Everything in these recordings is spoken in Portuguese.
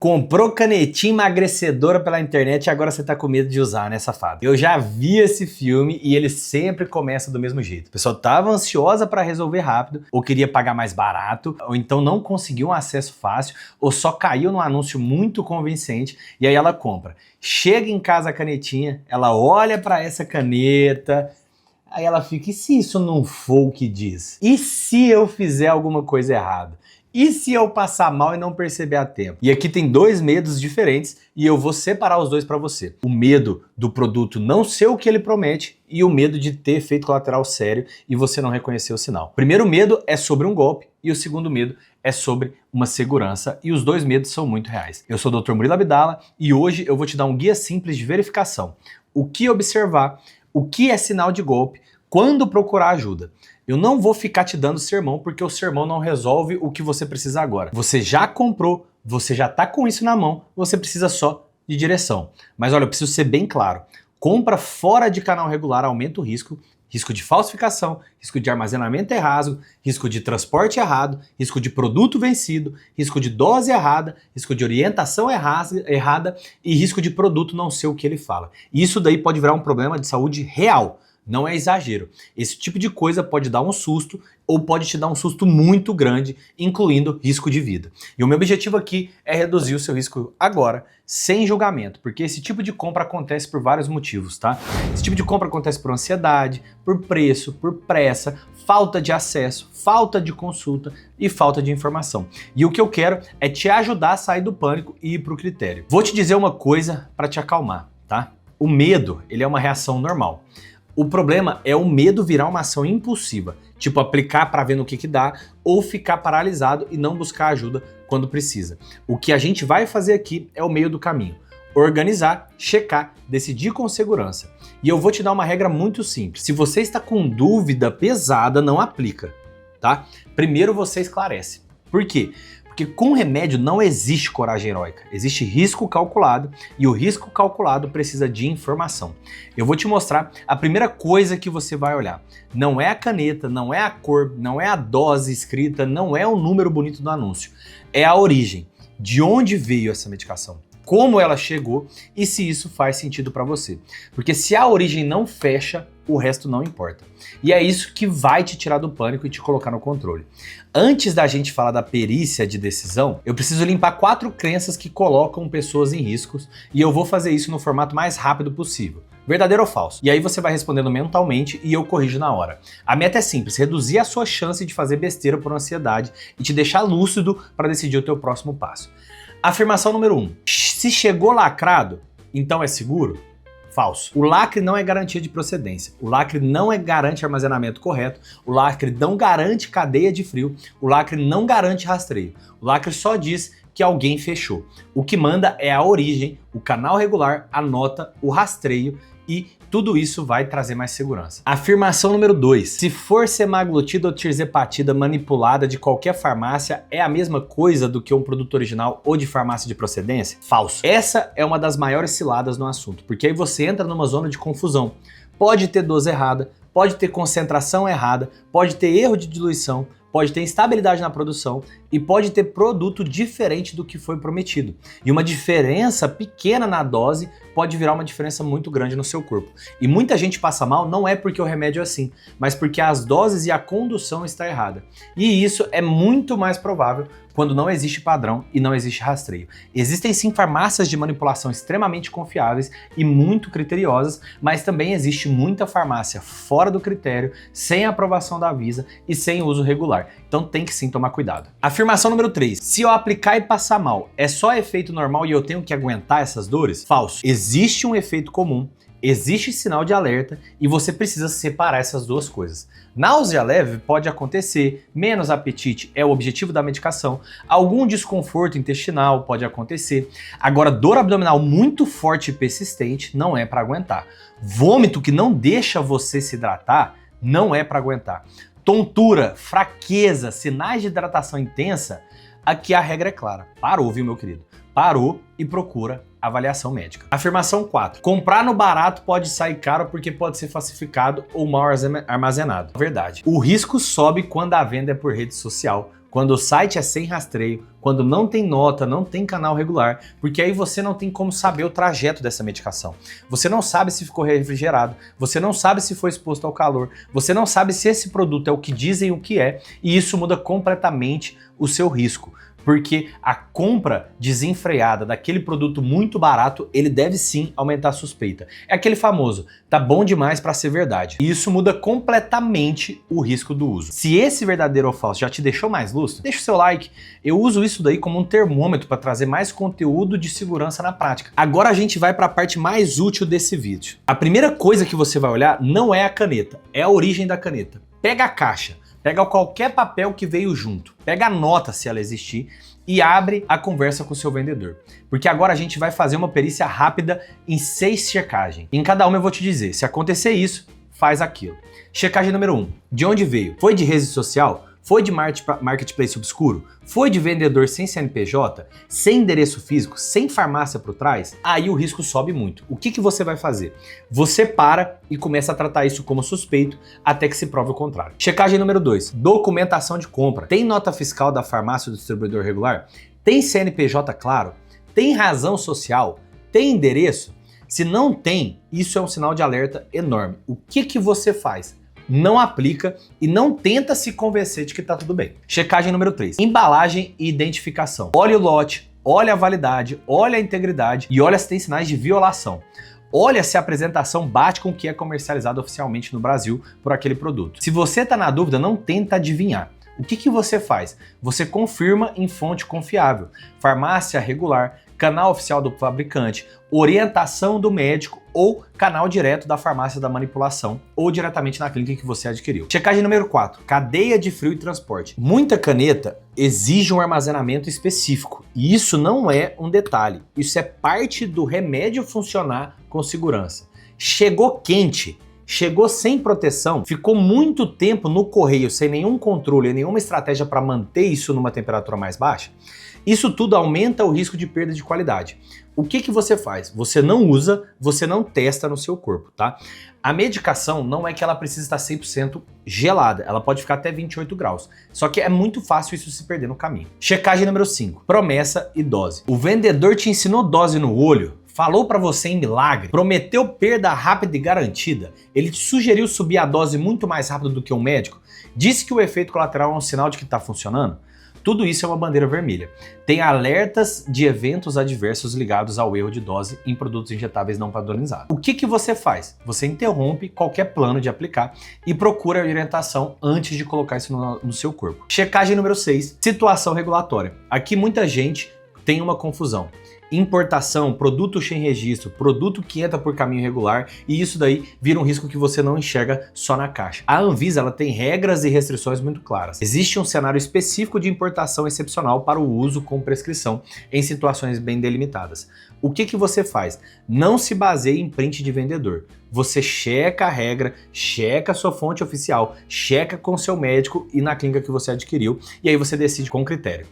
Comprou canetinha emagrecedora pela internet e agora você tá com medo de usar, né, safado? Eu já vi esse filme e ele sempre começa do mesmo jeito. A pessoa tava ansiosa pra resolver rápido, ou queria pagar mais barato, ou então não conseguiu um acesso fácil, ou só caiu num anúncio muito convincente e aí ela compra. Chega em casa a canetinha, ela olha pra essa caneta, aí ela fica, e se isso não for o que diz? E se eu fizer alguma coisa errada? E se eu passar mal e não perceber a tempo? E aqui tem dois medos diferentes e eu vou separar os dois para você. O medo do produto não ser o que ele promete e o medo de ter efeito colateral sério e você não reconhecer o sinal. O primeiro medo é sobre um golpe e o segundo medo é sobre uma segurança, e os dois medos são muito reais. Eu sou o Dr. Murilo Abdala e hoje eu vou te dar um guia simples de verificação. O que observar, o que é sinal de golpe, quando procurar ajuda. Eu não vou ficar te dando sermão, porque o sermão não resolve o que você precisa agora. Você já comprou, você já tá com isso na mão, você precisa só de direção. Mas olha, eu preciso ser bem claro. Compra fora de canal regular aumenta o risco de falsificação, risco de armazenamento errado, risco de transporte errado, risco de produto vencido, risco de dose errada, risco de orientação errada e risco de produto não ser o que ele fala. E isso daí pode virar um problema de saúde real. Não é exagero. Esse tipo de coisa pode dar um susto ou pode te dar um susto muito grande, incluindo risco de vida. E o meu objetivo aqui é reduzir o seu risco agora, sem julgamento, porque esse tipo de compra acontece por vários motivos, tá? Esse tipo de compra acontece por ansiedade, por preço, por pressa, falta de acesso, falta de consulta e falta de informação. E o que eu quero é te ajudar a sair do pânico e ir pro critério. Vou te dizer uma coisa para te acalmar, tá? O medo, ele é uma reação normal. O problema é o medo virar uma ação impulsiva, tipo aplicar para ver no que dá ou ficar paralisado e não buscar ajuda quando precisa. O que a gente vai fazer aqui é o meio do caminho. Organizar, checar, decidir com segurança. E eu vou te dar uma regra muito simples. Se você está com dúvida pesada, não aplica, tá? Primeiro você esclarece. Por quê? Porque com remédio não existe coragem heróica, existe risco calculado e o risco calculado precisa de informação. Eu vou te mostrar a primeira coisa que você vai olhar. Não é a caneta, não é a cor, não é a dose escrita, não é o número bonito do anúncio. É a origem, de onde veio essa medicação, como ela chegou e se isso faz sentido para você. Porque se a origem não fecha, o resto não importa. E é isso que vai te tirar do pânico e te colocar no controle. Antes da gente falar da perícia de decisão, eu preciso limpar 4 crenças que colocam pessoas em riscos e eu vou fazer isso no formato mais rápido possível. Verdadeiro ou falso? E aí você vai respondendo mentalmente e eu corrijo na hora. A meta é simples, reduzir a sua chance de fazer besteira por ansiedade e te deixar lúcido para decidir o teu próximo passo. Afirmação número 1. Se chegou lacrado, então é seguro? Falso. O lacre não é garantia de procedência. O lacre não garante armazenamento correto. O lacre não garante cadeia de frio. O lacre não garante rastreio. O lacre só diz que alguém fechou. O que manda é a origem, o canal regular, a nota, o rastreio e tudo isso vai trazer mais segurança. Afirmação número 2. Se for semaglutida ou tirzepatida manipulada de qualquer farmácia, é a mesma coisa do que um produto original ou de farmácia de procedência? Falso. Essa é uma das maiores ciladas no assunto, porque aí você entra numa zona de confusão. Pode ter dose errada, pode ter concentração errada, pode ter erro de diluição, pode ter instabilidade na produção e pode ter produto diferente do que foi prometido. E uma diferença pequena na dose pode virar uma diferença muito grande no seu corpo. E muita gente passa mal não é porque o remédio é assim, mas porque as doses e a condução está errada. E isso é muito mais provável quando não existe padrão e não existe rastreio. Existem sim farmácias de manipulação extremamente confiáveis e muito criteriosas, mas também existe muita farmácia fora do critério, sem aprovação da Anvisa e sem uso regular. Então tem que sim tomar cuidado. Afirmação número 3. Se eu aplicar e passar mal, é só efeito normal e eu tenho que aguentar essas dores? Falso. Existe um efeito comum, existe sinal de alerta e você precisa separar essas duas coisas. Náusea leve pode acontecer, menos apetite é o objetivo da medicação, algum desconforto intestinal pode acontecer. Agora, dor abdominal muito forte e persistente não é para aguentar. Vômito que não deixa você se hidratar não é para aguentar. Tontura, fraqueza, sinais de hidratação intensa, aqui a regra é clara. Parou, viu, meu querido? Parou e procura avaliação médica. Afirmação 4. Comprar no barato pode sair caro porque pode ser falsificado ou mal armazenado. Verdade. O risco sobe quando a venda é por rede social, quando o site é sem rastreio, quando não tem nota, não tem canal regular, porque aí você não tem como saber o trajeto dessa medicação. Você não sabe se ficou refrigerado, você não sabe se foi exposto ao calor, você não sabe se esse produto é o que dizem o que é, e isso muda completamente o seu risco. Porque a compra desenfreada daquele produto muito barato, ele deve sim aumentar a suspeita. É aquele famoso, tá bom demais para ser verdade. E isso muda completamente o risco do uso. Se esse verdadeiro ou falso já te deixou mais lúcido, deixa o seu like. Eu uso isso daí como um termômetro para trazer mais conteúdo de segurança na prática. Agora a gente vai para a parte mais útil desse vídeo. A primeira coisa que você vai olhar não é a caneta, é a origem da caneta. Pega a caixa. Pega qualquer papel que veio junto, pega a nota se ela existir e abre a conversa com o seu vendedor. Porque agora a gente vai fazer uma perícia rápida em 6 checagens. Em cada uma eu vou te dizer, se acontecer isso, faz aquilo. Checagem número 1, de onde veio? Foi de rede social? Foi de marketplace obscuro? Foi de vendedor sem CNPJ? Sem endereço físico? Sem farmácia por trás? Aí o risco sobe muito. O que você vai fazer? Você para e começa a tratar isso como suspeito até que se prove o contrário. Checagem número 2, documentação de compra. Tem nota fiscal da farmácia do distribuidor regular? Tem CNPJ claro? Tem razão social? Tem endereço? Se não tem, isso é um sinal de alerta enorme. O que você faz? Não aplica e não tenta se convencer de que tá tudo bem. Checagem número 3, embalagem e identificação. Olha o lote, olha a validade, olha a integridade e olha se tem sinais de violação. Olha se a apresentação bate com o que é comercializado oficialmente no Brasil por aquele produto. Se você tá na dúvida, não tenta adivinhar. O que você faz? Você confirma em fonte confiável, farmácia regular, canal oficial do fabricante, orientação do médico ou canal direto da farmácia da manipulação ou diretamente na clínica que você adquiriu. Checagem número 4, cadeia de frio e transporte. Muita caneta exige um armazenamento específico e isso não é um detalhe, isso é parte do remédio funcionar com segurança. Chegou quente, chegou sem proteção, ficou muito tempo no correio sem nenhum controle, nenhuma estratégia para manter isso numa temperatura mais baixa, isso tudo aumenta o risco de perda de qualidade. O que você faz? Você não usa, você não testa no seu corpo, tá? A medicação não é que ela precisa estar 100% gelada, ela pode ficar até 28 graus. Só que é muito fácil isso se perder no caminho. Checagem número 5, promessa e dose. O vendedor te ensinou dose no olho, falou pra você em milagre, prometeu perda rápida e garantida, ele te sugeriu subir a dose muito mais rápido do que um médico, disse que o efeito colateral é um sinal de que tá funcionando. Tudo isso é uma bandeira vermelha. Tem alertas de eventos adversos ligados ao erro de dose em produtos injetáveis não padronizados. O que você faz? Você interrompe qualquer plano de aplicar e procura a orientação antes de colocar isso no seu corpo. Checagem número 6, situação regulatória. Aqui muita gente tem uma confusão. Importação, produto sem registro, produto que entra por caminho irregular e isso daí vira um risco que você não enxerga só na caixa. A Anvisa ela tem regras e restrições muito claras. Existe um cenário específico de importação excepcional para o uso com prescrição em situações bem delimitadas. O que você faz? Não se baseie em print de vendedor. Você checa a regra, checa a sua fonte oficial, checa com seu médico e na clínica que você adquiriu e aí você decide com critério.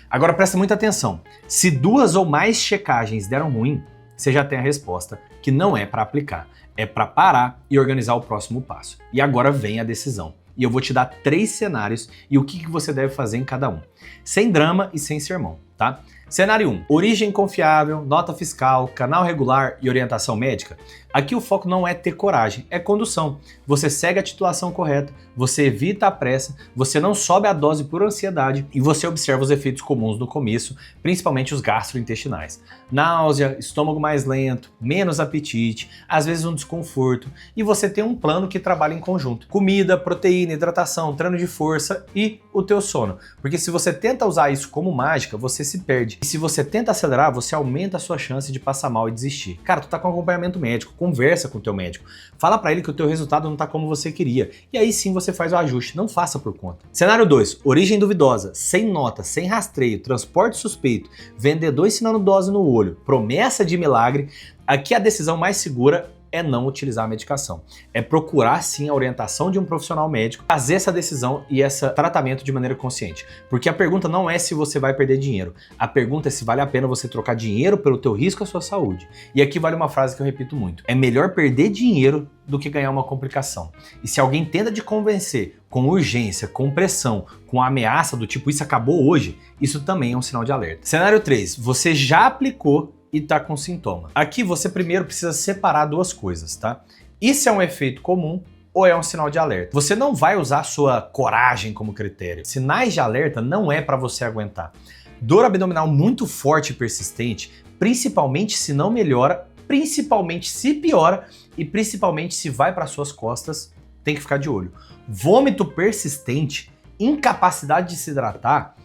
Agora presta muita atenção, se 2 ou mais checagens deram ruim, você já tem a resposta, que não é para aplicar, é para parar e organizar o próximo passo. E agora vem a decisão. E eu vou te dar 3 cenários e o que você deve fazer em cada um. Sem drama e sem sermão, tá? Cenário 1, origem confiável, nota fiscal, canal regular e orientação médica. Aqui o foco não é ter coragem, é condução. Você segue a titulação correta, você evita a pressa, você não sobe a dose por ansiedade e você observa os efeitos comuns no começo, principalmente os gastrointestinais. Náusea, estômago mais lento, menos apetite, às vezes um desconforto e você tem um plano que trabalha em conjunto. Comida, proteína, hidratação, treino de força e o teu sono. Porque se você tenta usar isso como mágica, você se perde. E se você tenta acelerar, você aumenta a sua chance de passar mal e desistir. Cara, tu tá com acompanhamento médico, conversa com o teu médico. Fala pra ele que o teu resultado não tá como você queria. E aí sim você faz o ajuste, não faça por conta. Cenário 2, origem duvidosa, sem nota, sem rastreio, transporte suspeito, vendedor ensinando dose no olho, promessa de milagre. Aqui a decisão mais segura é não utilizar a medicação. É procurar sim a orientação de um profissional médico, fazer essa decisão e esse tratamento de maneira consciente. Porque a pergunta não é se você vai perder dinheiro, a pergunta é se vale a pena você trocar dinheiro pelo teu risco à sua saúde. E aqui vale uma frase que eu repito muito: é melhor perder dinheiro do que ganhar uma complicação. E se alguém tenta te convencer com urgência, com pressão, com ameaça do tipo isso acabou hoje, isso também é um sinal de alerta. Cenário 3, você já aplicou e tá com sintoma. Aqui você primeiro precisa separar duas coisas, tá? Isso é um efeito comum ou é um sinal de alerta? Você não vai usar sua coragem como critério. Sinais de alerta não é para você aguentar. Dor abdominal muito forte e persistente, principalmente se não melhora, principalmente se piora e principalmente se vai para suas costas, tem que ficar de olho. Vômito persistente, incapacidade de se hidratar,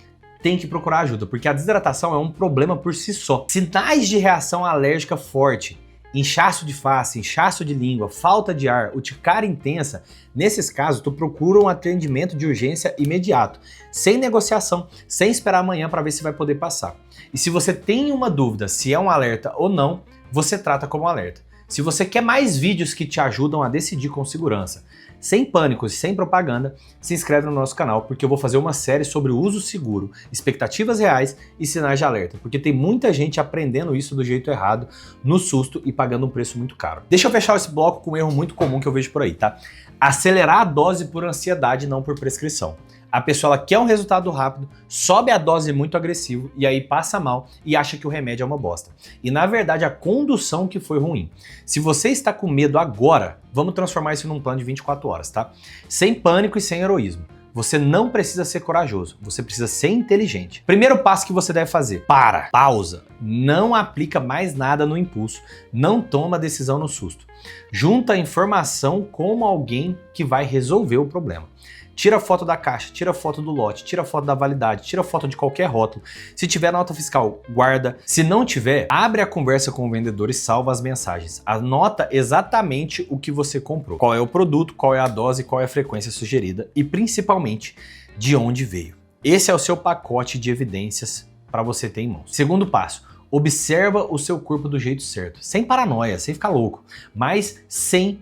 tem que procurar ajuda, porque a desidratação é um problema por si só. Sinais de reação alérgica forte, inchaço de face, inchaço de língua, falta de ar, urticária intensa, nesses casos tu procura um atendimento de urgência imediato, sem negociação, sem esperar amanhã para ver se vai poder passar. E se você tem uma dúvida se é um alerta ou não, você trata como alerta. Se você quer mais vídeos que te ajudam a decidir com segurança, sem pânicos e sem propaganda, se inscreve no nosso canal, porque eu vou fazer uma série sobre o uso seguro, expectativas reais e sinais de alerta, porque tem muita gente aprendendo isso do jeito errado, no susto e pagando um preço muito caro. Deixa eu fechar esse bloco com um erro muito comum que eu vejo por aí, tá? Acelerar a dose por ansiedade, não por prescrição. A pessoa ela quer um resultado rápido, sobe a dose muito agressivo e aí passa mal e acha que o remédio é uma bosta. E na verdade a condução que foi ruim. Se você está com medo agora, vamos transformar isso num plano de 24 horas, tá? Sem pânico e sem heroísmo. Você não precisa ser corajoso, você precisa ser inteligente. Primeiro passo que você deve fazer: pausa, não aplica mais nada no impulso, não toma decisão no susto. Junta a informação com alguém que vai resolver o problema. Tira foto da caixa, tira foto do lote, tira foto da validade, tira foto de qualquer rótulo. Se tiver nota fiscal, guarda. Se não tiver, abre a conversa com o vendedor e salva as mensagens. Anota exatamente o que você comprou. Qual é o produto, qual é a dose, qual é a frequência sugerida e principalmente de onde veio. Esse é o seu pacote de evidências para você ter em mãos. Segundo passo: observa o seu corpo do jeito certo. Sem paranoia, sem ficar louco, mas sem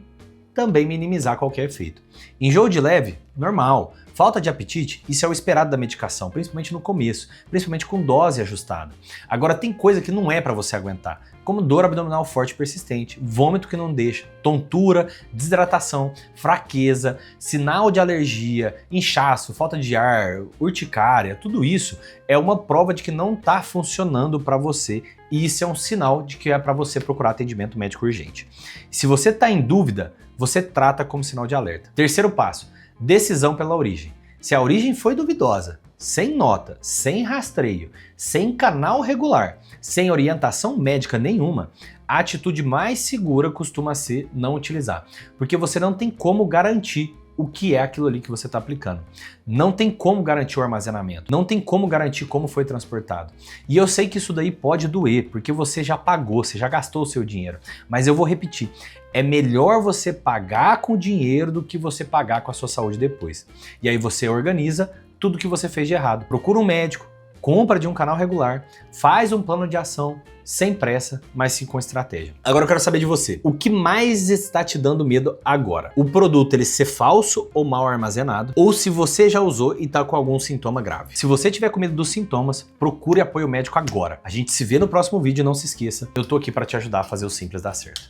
também minimizar qualquer efeito. Enjoo de leve? Normal. Falta de apetite? Isso é o esperado da medicação, principalmente no começo, principalmente com dose ajustada. Agora tem coisa que não é para você aguentar, como dor abdominal forte e persistente, vômito que não deixa, tontura, desidratação, fraqueza, sinal de alergia, inchaço, falta de ar, urticária, tudo isso é uma prova de que não está funcionando para você e isso é um sinal de que é para você procurar atendimento médico urgente. Se você está em dúvida, você trata como sinal de alerta. Terceiro passo: decisão pela origem. Se a origem foi duvidosa, sem nota, sem rastreio, sem canal regular, sem orientação médica nenhuma, a atitude mais segura costuma ser não utilizar, porque você não tem como garantir o que é aquilo ali que você está aplicando. Não tem como garantir o armazenamento, não tem como garantir como foi transportado. E eu sei que isso daí pode doer, porque você já pagou, você já gastou o seu dinheiro. Mas eu vou repetir, é melhor você pagar com dinheiro do que você pagar com a sua saúde depois. E aí você organiza tudo que você fez de errado. Procura um médico, compra de um canal regular, faz um plano de ação, sem pressa, mas sim com estratégia. Agora eu quero saber de você, o que mais está te dando medo agora? O produto ele ser falso ou mal armazenado, ou se você já usou e está com algum sintoma grave? Se você tiver com medo dos sintomas, procure apoio médico agora. A gente se vê no próximo vídeo e não se esqueça, eu tô aqui para te ajudar a fazer o simples dar certo.